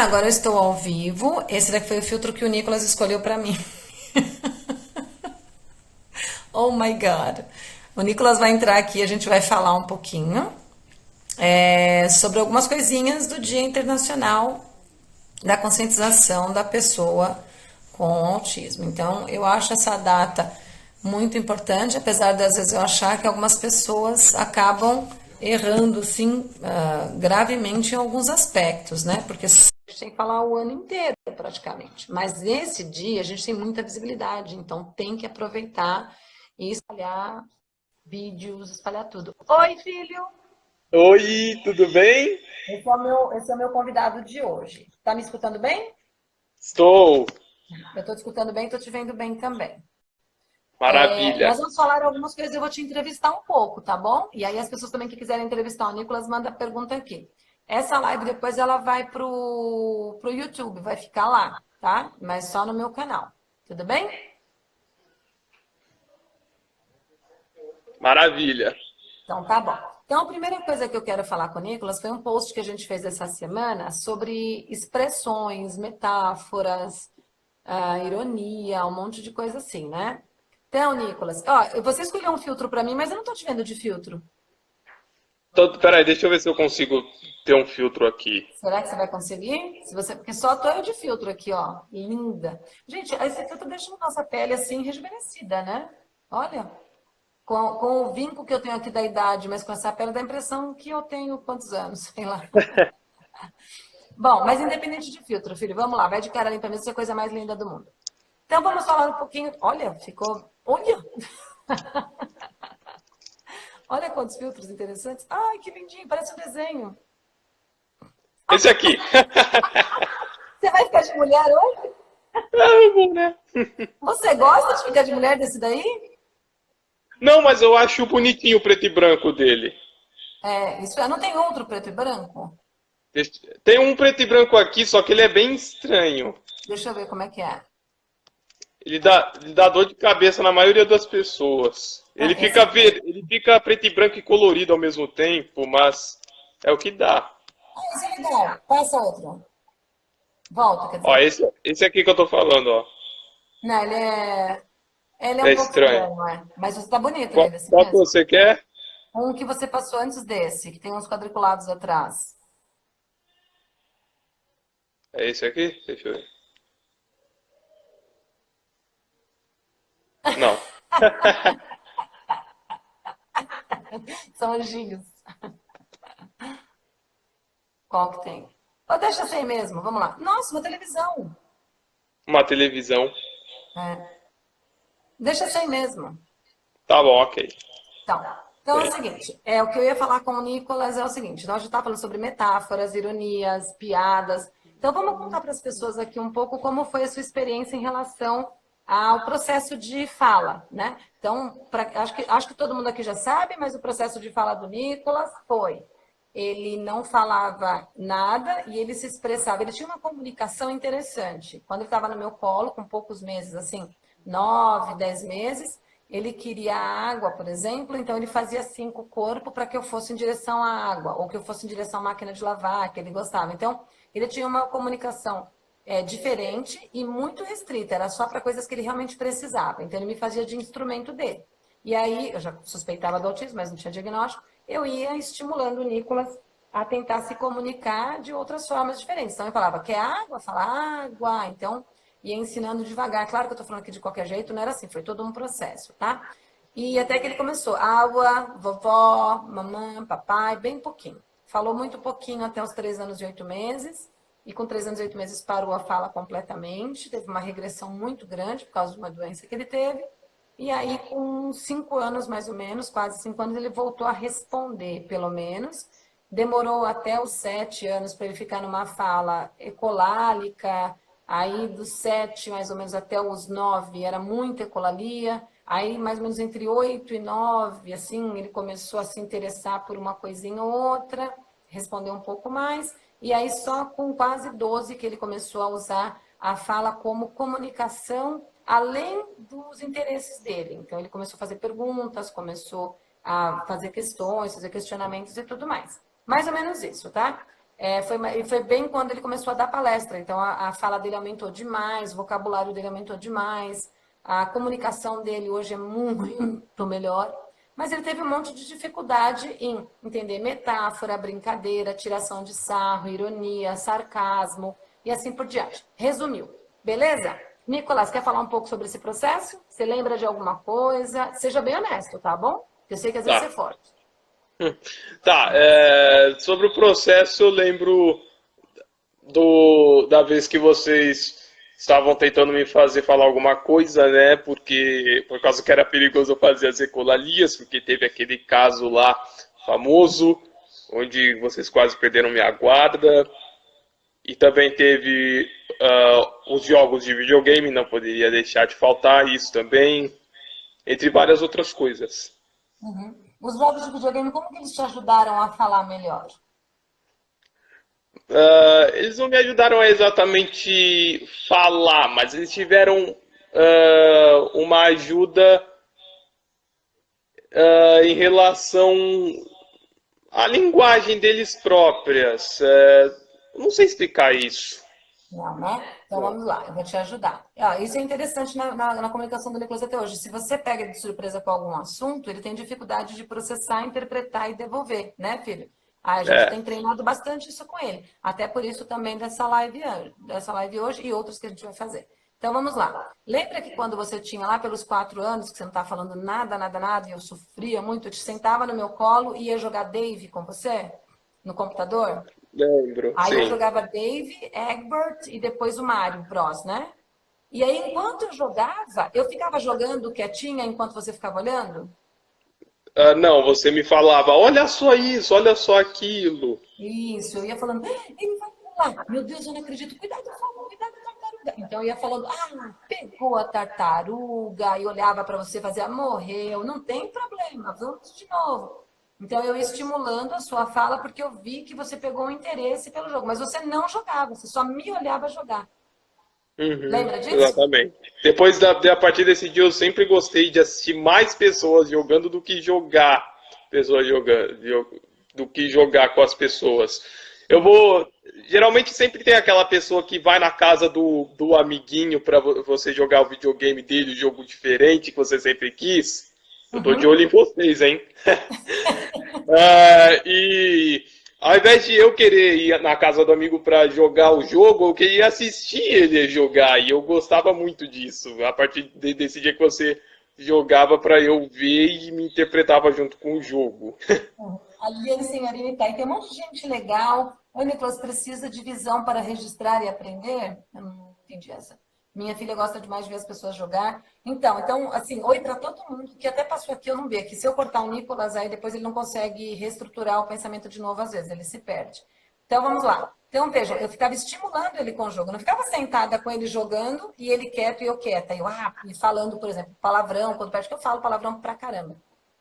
agora eu estou ao vivo. Esse daqui foi o filtro que o Nicolas escolheu para mim. Oh my God. O Nicolas vai entrar aqui, a gente vai falar um pouquinho sobre algumas coisinhas do Dia Internacional da Conscientização da Pessoa com Autismo. Então, eu acho essa data muito importante, apesar de às vezes eu achar que algumas pessoas acabam errando, sim, gravemente em alguns aspectos, né? Porque a gente tem que falar o ano inteiro, praticamente. Mas nesse dia a gente tem muita visibilidade, então tem que aproveitar e espalhar vídeos, espalhar tudo. Oi, filho! Oi, tudo bem? Esse é o meu convidado de hoje. Tá me escutando bem? Estou. Eu tô te escutando bem, tô te vendo bem também. Maravilha. Nós vamos falar algumas coisas, eu vou te entrevistar um pouco, tá bom? E aí as pessoas também que quiserem entrevistar o Nicolas, manda pergunta aqui. Essa live depois ela vai pro YouTube, vai ficar lá, tá? Mas só no meu canal. Tudo bem? Maravilha. Então tá bom. Então a primeira coisa que eu quero falar com o Nicolas foi um post que a gente fez essa semana sobre expressões, metáforas, ironia, um monte de coisa assim, né? Então, Nicolas, ó, você escolheu um filtro para mim, mas eu não tô te vendo de filtro. Peraí, deixa eu ver se eu consigo ter um filtro aqui. Será que você vai conseguir? Se você, porque só tô eu de filtro aqui, ó. Linda. Gente, esse filtro deixa a nossa pele assim rejuvenescida, né? Olha, com o vinco que eu tenho aqui da idade, mas com essa pele dá a impressão que eu tenho quantos anos, sei lá. Bom, mas independente de filtro, filho, vamos lá, vai de cara limpa mesmo, isso é a coisa mais linda do mundo. Então vamos falar um pouquinho. Olha, ficou. Olha! Olha quantos filtros interessantes. Ai, que lindinho, parece um desenho. Esse aqui. Você vai ficar de mulher hoje? Ah, bom, né? Você gosta de ficar de mulher desse daí? Não, mas eu acho bonitinho o preto e branco dele. Isso é, não tem outro preto e branco? Tem um preto e branco aqui, só que ele é bem estranho. Deixa eu ver como é que é. Ele dá dor de cabeça na maioria das pessoas. Não, esse aqui. Ele fica preto e branco e colorido ao mesmo tempo, mas é o que dá. Esse é legal. Passa outro. Volta, quer Ó, dizer. esse aqui que eu tô falando, ó. Não, ele é É um pouco estranho. estranho, é. Mas você tá bonito Qual, nele, assim qual que mesmo. você quer? Um que você passou antes desse, que tem uns quadriculados atrás. É esse aqui? Deixa eu ver. Não. São anjinhos. Qual que tem? Ou deixa assim mesmo, vamos lá. Nossa, uma televisão. Uma televisão. É. Deixa assim mesmo. Tá bom, ok. Então é o Tem. seguinte, o que eu ia falar com o Nicolas é o seguinte, nós já estamos falando sobre metáforas, ironias, piadas. Então vamos contar para as pessoas aqui um pouco como foi a sua experiência em relação ao processo de fala, né? Então, acho que todo mundo aqui já sabe, mas o processo de fala do Nicolas foi, ele não falava nada e ele se expressava, ele tinha uma comunicação interessante. Quando ele estava no meu colo, com poucos meses, assim, 9, 10 meses, ele queria água, por exemplo, então ele fazia assim com o corpo para que eu fosse em direção à água, ou que eu fosse em direção à máquina de lavar, que ele gostava. Então, ele tinha uma comunicação diferente e muito restrita, era só para coisas que ele realmente precisava. Então, ele me fazia de instrumento dele. E aí, eu já suspeitava do autismo, mas não tinha diagnóstico, eu ia estimulando o Nicolas a tentar se comunicar de outras formas diferentes. Então, eu falava, quer água? Fala água. Então, ia ensinando devagar. Claro que eu estou falando aqui de qualquer jeito, não era assim, foi todo um processo, tá? E até que ele começou, água, vovó, mamãe, papai, bem pouquinho. Falou muito pouquinho até os 3 anos e 8 meses, e com 3 anos e 8 meses parou a fala completamente, teve uma regressão muito grande por causa de uma doença que ele teve, e aí com 5 anos mais ou menos, quase 5 anos, ele voltou a responder, pelo menos. Demorou até os 7 anos para ele ficar numa fala ecolálica. Aí, dos 7 mais ou menos até os 9 era muita ecolalia. Aí, mais ou menos entre 8 e 9 assim, ele começou a se interessar por uma coisinha ou outra, respondeu um pouco mais. E aí, só com quase 12 que ele começou a usar a fala como comunicação, além dos interesses dele. Então, ele começou a fazer perguntas, começou a fazer questões, fazer questionamentos e tudo mais. Mais ou menos isso, tá? E foi bem quando ele começou a dar palestra. Então, a fala dele aumentou demais, o vocabulário dele aumentou demais, a comunicação dele hoje é muito melhor. Mas ele teve um monte de dificuldade em entender metáfora, brincadeira, tiração de sarro, ironia, sarcasmo e assim por diante. Resumiu. Beleza? Nicolas, quer falar um pouco sobre esse processo? Você lembra de alguma coisa? Seja bem honesto, tá bom? Eu sei que às vezes Tá. você é forte. Tá, sobre o processo, eu lembro da vez que vocês estavam tentando me fazer falar alguma coisa, né? Porque por causa que era perigoso eu fazer as ecolalias, porque teve aquele caso lá famoso, onde vocês quase perderam minha guarda. E também teve os jogos de videogame, não poderia deixar de faltar isso também, entre várias outras coisas. Uhum. Os jogos de videogame, como que eles te ajudaram a falar melhor? Eles não me ajudaram a exatamente falar, mas eles tiveram uma ajuda em relação à linguagem deles próprias. Não sei explicar isso. Não, né? Então vamos lá, eu vou te ajudar. Ó, isso é interessante na comunicação do Nicolas até hoje. Se você pega ele de surpresa com algum assunto, ele tem dificuldade de processar, interpretar e devolver, né, filho? A gente É, tem treinado bastante isso com ele. Até por isso também dessa live hoje e outras que a gente vai fazer. Então vamos lá. Lembra que quando você tinha lá pelos 4 anos, que você não estava falando nada, nada, nada, e eu sofria muito, eu te sentava no meu colo e ia jogar Dave com você no computador? lembro, Aí eu sim. jogava Dave, Egbert e depois o Mario Bros, né? E aí, enquanto eu jogava, eu ficava jogando quietinha enquanto você ficava olhando? Não, você me falava, olha só isso, olha só aquilo. Isso, eu ia falando, ele vai pular. Meu Deus, eu não acredito. Cuidado, cuidado, tartaruga. Então eu ia falando, pegou a tartaruga e olhava para você e fazia, morreu, não tem problema, vamos de novo. Então eu ia estimulando a sua fala porque eu vi que você pegou um interesse pelo jogo, mas você não jogava, você só me olhava jogar. Uhum, Lembra disso? exatamente. A partir desse dia, eu sempre gostei de assistir mais pessoas jogando do que jogar pessoas jogando, do que jogar com as pessoas. Eu vou. Geralmente sempre tem aquela pessoa que vai na casa do amiguinho para você jogar o videogame dele, o jogo diferente que você sempre quis. Eu tô de Uhum. olho em vocês, hein? E ao invés de eu querer ir na casa do amigo para jogar o jogo, eu queria assistir ele jogar. E eu gostava muito disso. A partir desse dia que você jogava para eu ver e me interpretava junto com o jogo. Ali, senhorinha, tá. E tem um monte de gente legal. Oi, Nicolas, precisa de visão para registrar e aprender? Eu não entendi essa. Minha filha gosta demais de ver as pessoas jogar. Então, assim, oi para todo mundo que até passou aqui, eu não vi aqui. Se eu cortar o Nicolas, aí depois ele não consegue reestruturar o pensamento de novo, às vezes, ele se perde. Então, vamos lá. Então, vejam, eu ficava estimulando ele com o jogo. Eu não ficava sentada com ele jogando e ele quieto e eu quieta. E falando, por exemplo, palavrão, quando perde, que eu falo palavrão pra caramba.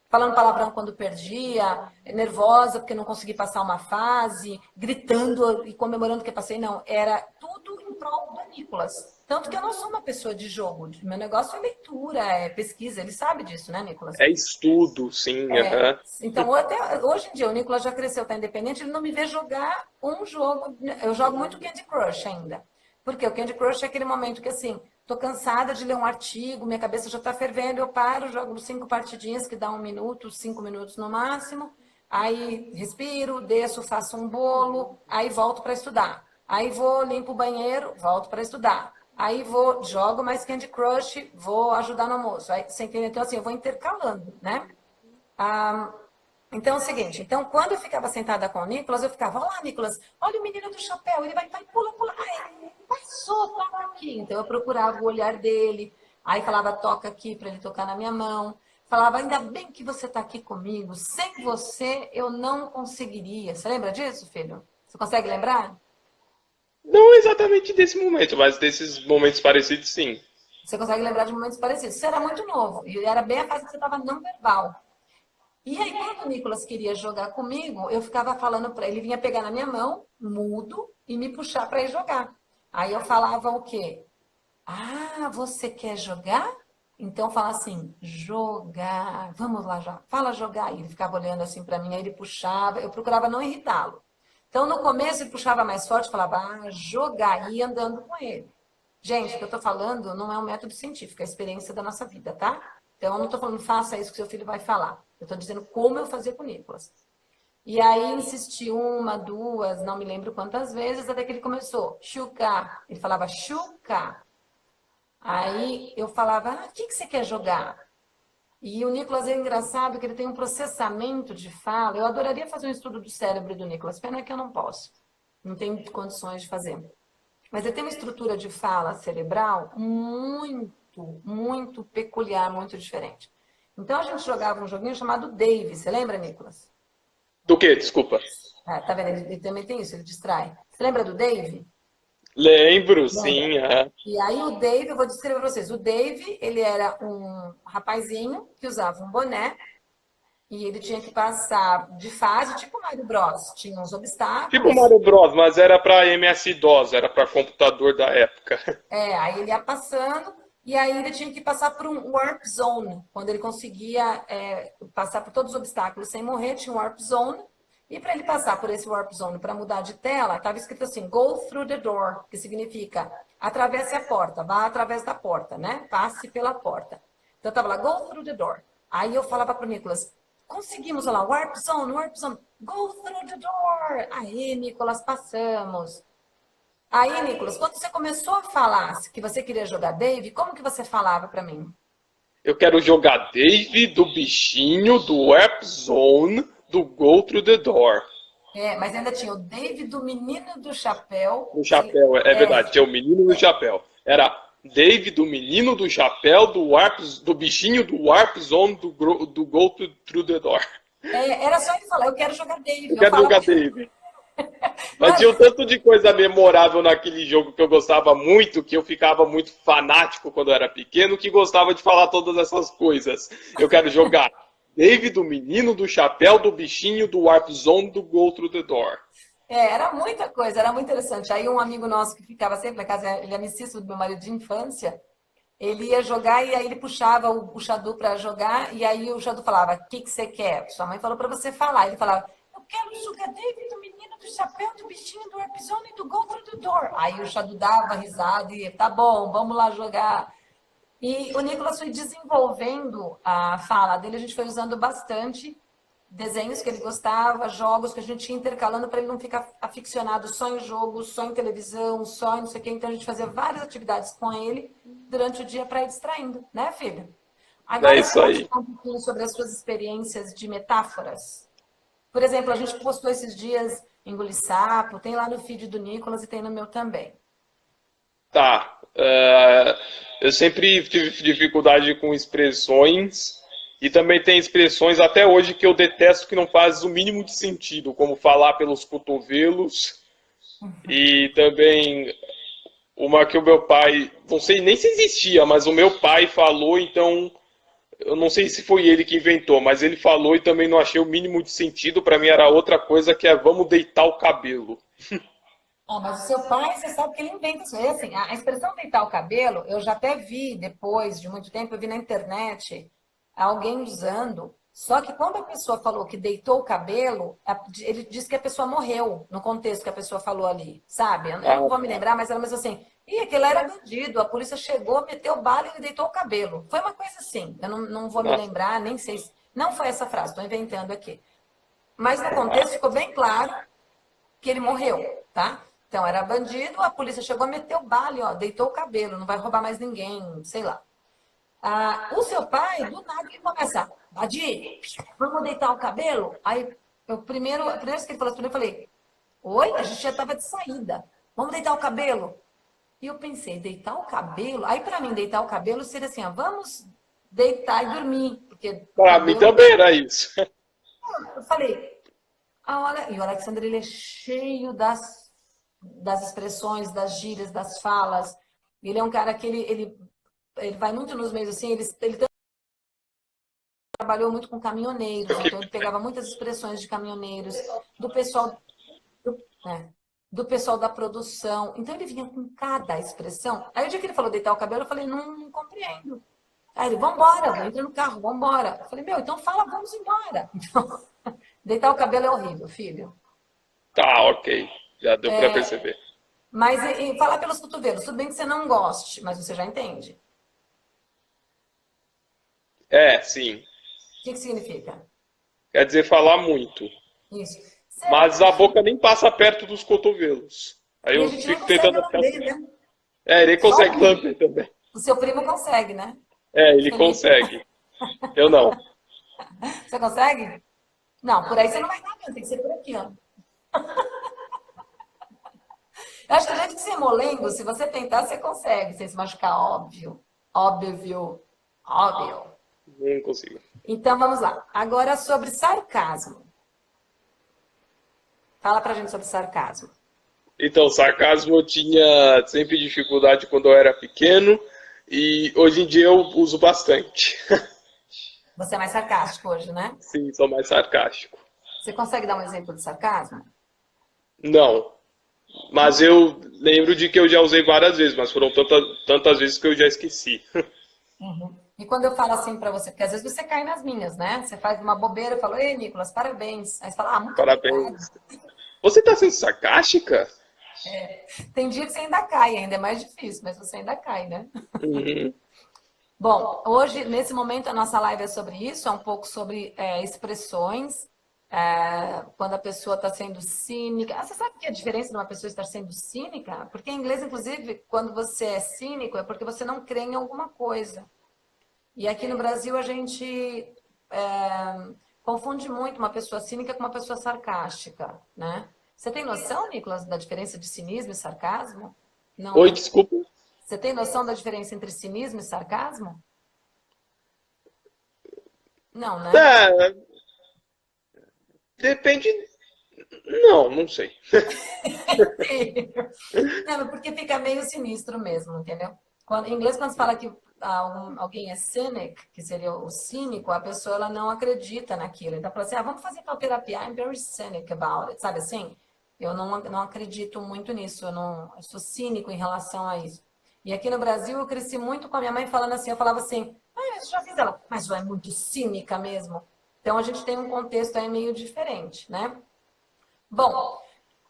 Falando palavrão quando perdia, nervosa porque não consegui passar uma fase, gritando e comemorando que eu passei. Não, era tudo em prol do Nicolas. Tanto que eu não sou uma pessoa de jogo. Meu negócio é leitura, é pesquisa. Ele sabe disso, né, Nicolas? É estudo, sim. Aham. Então, até hoje em dia, o Nicolas já cresceu, está independente, ele não me vê jogar um jogo. Eu jogo muito Candy Crush ainda. Porque o Candy Crush é aquele momento que, assim, tô cansada de ler um artigo, minha cabeça já está fervendo, eu paro, jogo 5 partidinhas que dá 1 minuto, 5 minutos no máximo, aí respiro, desço, faço um bolo, aí volto para estudar. Aí vou, limpo o banheiro, volto para estudar. Aí vou, jogo mais Candy Crush, vou ajudar no almoço. Aí, você entende? Então, assim, eu vou intercalando, né? Ah, então é o seguinte, então quando eu ficava sentada com o Nicolas, eu ficava, olha lá, Nicolas, olha o menino do chapéu, ele vai, pula, pula, ai, passou, toca aqui. Então eu procurava o olhar dele, aí falava, toca aqui para ele tocar na minha mão. Falava, ainda bem que você está aqui comigo, sem você eu não conseguiria. Você lembra disso, filho? Você consegue lembrar? Não exatamente desse momento, mas desses momentos parecidos, sim. Você consegue lembrar de momentos parecidos? Você era muito novo, e era bem a fase que você estava não verbal. E aí, quando o Nicolas queria jogar comigo, eu ficava falando para ele, vinha pegar na minha mão, mudo, e me puxar para ir jogar. Aí eu falava o quê? Ah, você quer jogar? Então fala assim, jogar. Vamos lá já. Fala jogar. E ele ficava olhando assim para mim, aí ele puxava. Eu procurava não irritá-lo. Então, no começo, ele puxava mais forte, falava, jogar, e ia andando com ele. Gente, o que eu estou falando não é um método científico, é a experiência da nossa vida, tá? Então, eu não estou falando, faça isso que seu filho vai falar. Eu estou dizendo como eu fazia com o Nicolas. E aí, insisti uma, duas, não me lembro quantas vezes, até que ele começou, chucar. Ele falava, chucar. Aí, eu falava, o que você quer jogar? E o Nicolas é engraçado que ele tem um processamento de fala. Eu adoraria fazer um estudo do cérebro do Nicolas, pena que eu não posso. Não tenho condições de fazer. Mas ele tem uma estrutura de fala cerebral muito peculiar, muito diferente. Então a gente jogava um joguinho chamado Dave. Você lembra, Nicolas? Do que? Desculpa. Ah, tá vendo? Ele também tem isso, ele distrai. Você lembra do Dave? Lembro, Lembra? sim. E aí o Dave, eu vou descrever para vocês. O Dave, ele era um rapazinho que usava um boné e ele tinha que passar de fase, tipo Mario Bros. Tinha uns Tipo obstáculos. Mario Bros, mas era para MS-DOS, era para computador da época. Aí ele ia passando e aí ele tinha que passar por um Warp Zone. Quando ele conseguia passar por todos os obstáculos sem morrer, tinha um Warp Zone. E para ele passar por esse Warp Zone, para mudar de tela, estava escrito assim, Go through the door, que significa atravesse a porta, vá através da porta, né? Passe pela porta. Então estava lá, Go through the door. Aí eu falava para o Nicolas, conseguimos, olha lá, Warp Zone, Go through the door. Aí, Nicolas, passamos. Aí, Nicolas, quando você começou a falar que você queria jogar Dave, como que você falava para mim? Eu quero jogar Dave, do bichinho, do Warp Zone, do Go Through the Door. Mas ainda tinha o Dave do menino do chapéu. O chapéu, é verdade, tinha o menino do chapéu. Era Dave, do menino do chapéu, do bichinho, do Warp Zone, do Go Through the Door. Era só ele falar, eu quero jogar Dave. Eu quero jogar Dave. Mas tinha um tanto de coisa memorável naquele jogo que eu gostava muito, que eu ficava muito fanático quando eu era pequeno, que gostava de falar todas essas coisas. Eu quero jogar Dave, do menino, do chapéu, do bichinho, do Warp Zone, do Go Through the Door. Era muita coisa, era muito interessante. Aí um amigo nosso que ficava sempre na casa, ele é amicíssimo do meu marido de infância, ele ia jogar e aí ele puxava o Xadu para jogar e aí o Xadu falava, o que você quer? Sua mãe falou para você falar. Ele falava, eu quero jogar Dave, do menino, do chapéu, do bichinho, do Warp Zone e do Go Through the Door. Aí o Xadu dava risada e, tá bom, vamos lá jogar. E o Nicolas foi desenvolvendo a fala dele, a gente foi usando bastante desenhos que ele gostava, jogos que a gente ia intercalando para ele não ficar aficionado só em jogo, só em televisão, só em não sei o quê. Então a gente fazia várias atividades com ele durante o dia para ir distraindo, né, filho? Agora, É isso aí. um pouquinho sobre as suas experiências de metáforas. Por exemplo, a gente postou esses dias Engolir Sapo, tem lá no feed do Nicolas e tem no meu também. Tá. Eu sempre tive dificuldade com expressões e também tem expressões até hoje que eu detesto que não fazem o mínimo de sentido, como falar pelos cotovelos e também uma que o meu pai, não sei nem se existia, mas o meu pai falou, então eu não sei se foi ele que inventou, mas ele falou e também não achei o mínimo de sentido. Para mim era outra coisa que é vamos deitar o cabelo. Mas o seu pai, você sabe que ele inventa isso. É assim, a expressão deitar o cabelo, eu já até vi depois de muito tempo, eu vi na internet alguém usando. Só que quando a pessoa falou que deitou o cabelo, ele disse que a pessoa morreu, no contexto que a pessoa falou ali, sabe? Eu não vou me lembrar, mas era mesmo assim. E aquele era bandido, a polícia chegou, meteu bala e ele deitou o cabelo. Foi uma coisa assim, eu não vou me lembrar, nem sei se... Não foi essa frase, estou inventando aqui. Mas no contexto ficou bem claro que ele morreu, tá? Então, era bandido, a polícia chegou, meteu bala e, ó, deitou o cabelo, não vai roubar mais ninguém, sei lá. O seu pai, do nada, ele começa, Badir, vamos deitar o cabelo? Aí, a primeira vez que ele falou isso, eu falei, oi? A gente já estava de saída, vamos deitar o cabelo? E eu pensei, deitar o cabelo? Aí, para mim, deitar o cabelo seria assim, ó, vamos deitar e dormir. Para mim também era isso. Eu falei, olha, e o Alexandre, ele é cheio das expressões, das gírias, das falas. Ele é um cara que ele vai muito nos meios assim, ele trabalhou muito com caminhoneiros, então ele pegava muitas expressões de caminhoneiros, do pessoal do pessoal da produção. Então ele vinha com cada expressão. Aí o dia que ele falou deitar o cabelo, eu falei, não compreendo. Aí ele, vambora, entra no carro, vambora. Eu falei, então fala, vamos embora. Então, deitar o cabelo é horrível, filho. Tá, ok. Já deu para perceber. Mas e falar pelos cotovelos, tudo bem que você não goste, mas você já entende. O É, sim. que que significa? Quer dizer, falar muito. Isso. Mas a boca nem passa perto dos cotovelos. Aí E a eu gente nem fico consegue tentando achar. lamber, né? É, ele Só o consegue primo. lamber também. O seu primo consegue, né? É, ele Felipe. consegue. Eu não. Você consegue? Não, por aí você não vai dar, mesmo, tem que ser por aqui, ó. Eu acho que do jeito que você é molengo, se você tentar, você consegue, sem se machucar, óbvio. Óbvio. Óbvio. Não consigo. Então, vamos lá. Agora, sobre sarcasmo. Fala pra gente sobre sarcasmo. Então, sarcasmo eu tinha sempre dificuldade quando eu era pequeno e hoje em dia eu uso bastante. Você é mais sarcástico hoje, né? Sim, sou mais sarcástico. Você consegue dar um exemplo de sarcasmo? Não, mas eu lembro de que eu já usei várias vezes, mas foram tantas vezes que eu já esqueci. Uhum. E quando eu falo assim pra você, porque às vezes você cai nas minhas, né? Você faz uma bobeira, eu falo, ei, Nicolas, parabéns. Aí você fala, ah, muito obrigado. Parabéns. Você tá sendo sarcástica? Tem dia que você ainda cai, ainda é mais difícil, mas você ainda cai, né? Uhum. Bom, hoje, nesse momento, a nossa live é sobre isso, é um pouco sobre expressões, quando a pessoa está sendo cínica. Ah, você sabe que a diferença de uma pessoa estar sendo cínica? Porque em inglês, inclusive, quando você é cínico, é porque você não crê em alguma coisa. E aqui no Brasil, a gente confunde muito uma pessoa cínica com uma pessoa sarcástica, né? Você tem noção, Nicolas, da diferença de cinismo e sarcasmo? Não, Oi, né? desculpa. Você tem noção da diferença entre cinismo e sarcasmo? Não, né? É, depende. Não, não sei. Não, porque fica meio sinistro mesmo, entendeu? Em inglês, quando se fala que alguém é cynic, que seria o cínico, a pessoa ela não acredita naquilo. Então, fala assim, vamos fazer tal terapia. I'm very cynic about it, sabe assim? Eu não acredito muito nisso, eu sou cínico em relação a isso. E aqui no Brasil, eu cresci muito com a minha mãe falando assim, eu falava assim, eu já fiz ela, mas é muito cínica mesmo. Então, a gente tem um contexto aí meio diferente, né? Bom,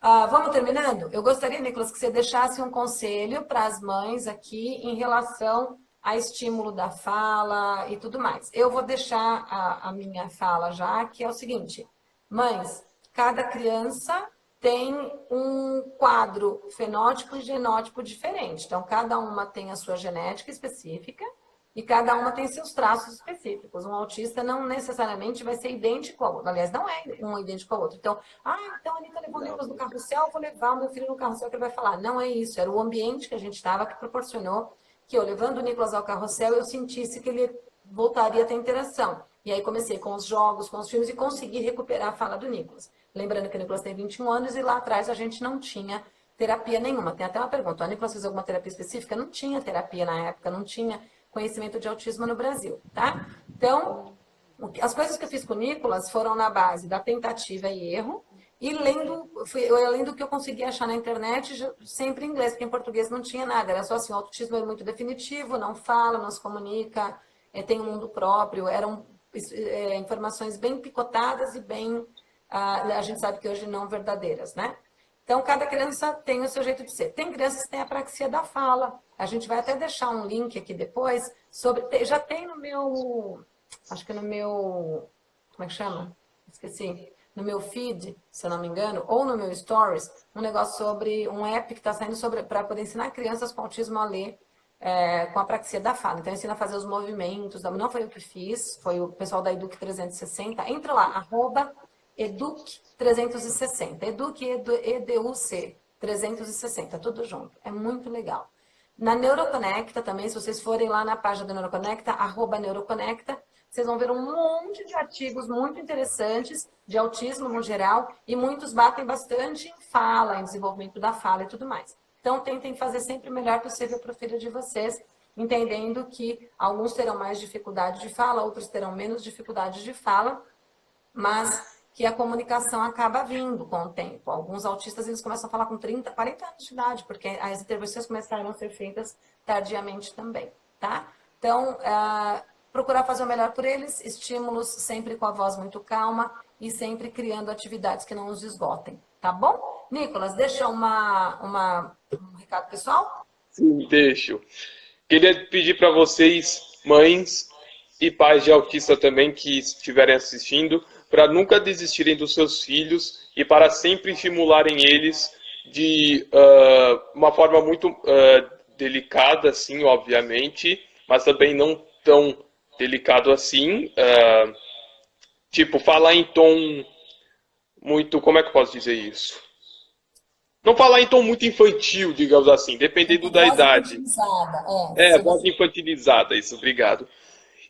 vamos terminando? Eu gostaria, Nicolas, que você deixasse um conselho para as mães aqui em relação a estímulo da fala e tudo mais. Eu vou deixar a minha fala já, que é o seguinte: mães, cada criança tem um quadro fenótipo e genótipo diferente. Então, cada uma tem a sua genética específica e cada uma tem seus traços específicos. Um autista não necessariamente vai ser idêntico ao outro. Aliás, não é um idêntico ao outro. Então, então a Anitta levou o Nicolas no carrossel, eu vou levar o meu filho no carrossel que ele vai falar. Não é isso. Era o ambiente que a gente estava que proporcionou que eu, levando o Nicolas ao carrossel, eu sentisse que ele voltaria a ter interação. E aí comecei com os jogos, com os filmes e consegui recuperar a fala do Nicolas. Lembrando que o Nicolas tem 21 anos e lá atrás a gente não tinha terapia nenhuma. Tem até uma pergunta, o Nicolas fez alguma terapia específica? Não tinha terapia na época, não tinha conhecimento de autismo no Brasil, tá? Então, as coisas que eu fiz com o Nicolas foram na base da tentativa e erro, e lendo o que eu conseguia achar na internet, sempre em inglês, porque em português não tinha nada. Era só assim, o autismo é muito definitivo, não fala, não se comunica, tem um mundo próprio. Eram informações bem picotadas e bem, a gente sabe que hoje não verdadeiras, né? Então, cada criança tem o seu jeito de ser. Tem crianças que têm apraxia da fala. A gente vai até deixar um link aqui depois sobre... Já tem no meu... Acho que no meu... Como é que chama? Esqueci. No meu feed, se eu não me engano, ou no meu stories, um negócio sobre um app que está saindo para poder ensinar crianças com autismo a ler com apraxia da fala. Então, ensina a fazer os movimentos. Não foi eu que fiz, foi o pessoal da Educ 360. Entra lá, @Educ 360. Educ, EDUC 360, tudo junto. É muito legal. Na Neuroconecta também, se vocês forem lá na página da Neuroconecta, @Neuroconecta, vocês vão ver um monte de artigos muito interessantes de autismo no geral e muitos batem bastante em fala, em desenvolvimento da fala e tudo mais. Então, tentem fazer sempre o melhor possível para o filho de vocês, entendendo que alguns terão mais dificuldade de fala, outros terão menos dificuldade de fala, mas que a comunicação acaba vindo com o tempo. Alguns autistas, eles começam a falar com 30, 40 anos de idade, porque as intervenções começaram a ser feitas tardiamente também, tá? Então, procurar fazer o melhor por eles, estímulos sempre com a voz muito calma e sempre criando atividades que não os esgotem, tá? tá bom? Nicolas, deixa um recado pessoal? Sim, deixo. Queria pedir para vocês, mães e pais de autista também que estiverem assistindo, para nunca desistirem dos seus filhos e para sempre estimularem eles de uma forma muito delicada, assim, obviamente, mas também não tão delicado assim. Tipo, falar em tom muito. Como é que eu posso dizer isso? Não falar em tom muito infantil, digamos assim, dependendo da Voz idade. infantilizada, É, voz infantilizada, isso, obrigado.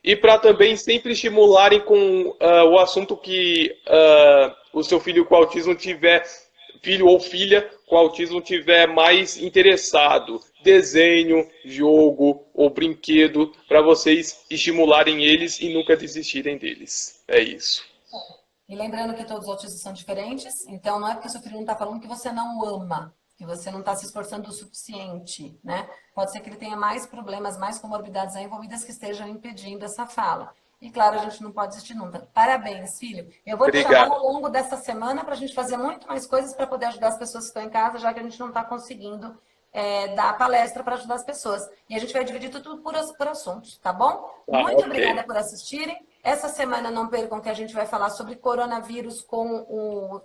E para também sempre estimularem com o assunto que o seu filho com autismo tiver, filho ou filha com autismo tiver mais interessado. Desenho, jogo ou brinquedo, para vocês estimularem eles e nunca desistirem deles. É isso. E lembrando que todos os autistas são diferentes, então não é porque seu filho não está falando que você não o ama, que você não está se esforçando o suficiente, né? Pode ser que ele tenha mais problemas, mais comorbidades aí envolvidas que estejam impedindo essa fala. E claro, a gente não pode desistir nunca. Parabéns, filho. Eu vou te chamar Obrigado. ao longo dessa semana para a gente fazer muito mais coisas para poder ajudar as pessoas que estão em casa, já que a gente não está conseguindo dar palestra para ajudar as pessoas. E a gente vai dividir tudo por assuntos, tá bom? Tá, Muito ok. obrigada por assistirem. Essa semana não percam que a gente vai falar sobre coronavírus com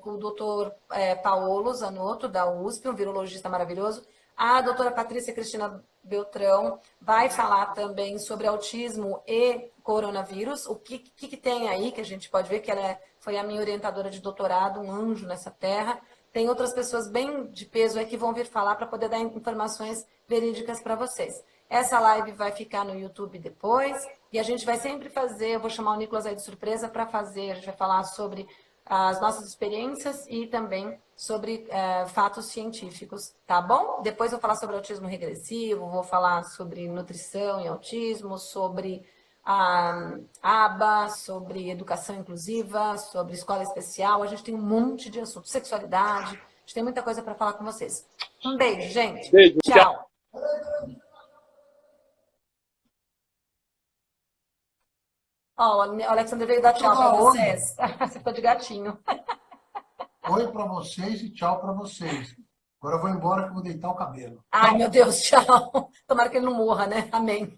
o doutor Paolo Zanotto, da USP, um virologista maravilhoso. A doutora Patrícia Cristina Beltrão vai falar também sobre autismo e coronavírus. O que tem aí, que a gente pode ver que ela foi a minha orientadora de doutorado, um anjo nessa terra. Tem outras pessoas bem de peso aí que vão vir falar para poder dar informações verídicas para vocês. Essa live vai ficar no YouTube depois e a gente vai sempre fazer, eu vou chamar o Nicolas aí de surpresa para fazer, a gente vai falar sobre as nossas experiências e também sobre fatos científicos, tá bom? Depois eu vou falar sobre autismo regressivo, vou falar sobre nutrição e autismo, sobre a aba, sobre educação inclusiva, sobre escola especial, a gente tem um monte de assuntos, sexualidade, a gente tem muita coisa para falar com vocês. Um beijo, gente. Beijo, tchau. Tchau. Ó, o Alexandre veio dar tchau para vocês. Você ficou de gatinho. Oi para vocês e tchau para vocês. Agora eu vou embora que eu vou deitar o cabelo. Ai, meu Deus, tchau. Tomara que ele não morra, né? Amém.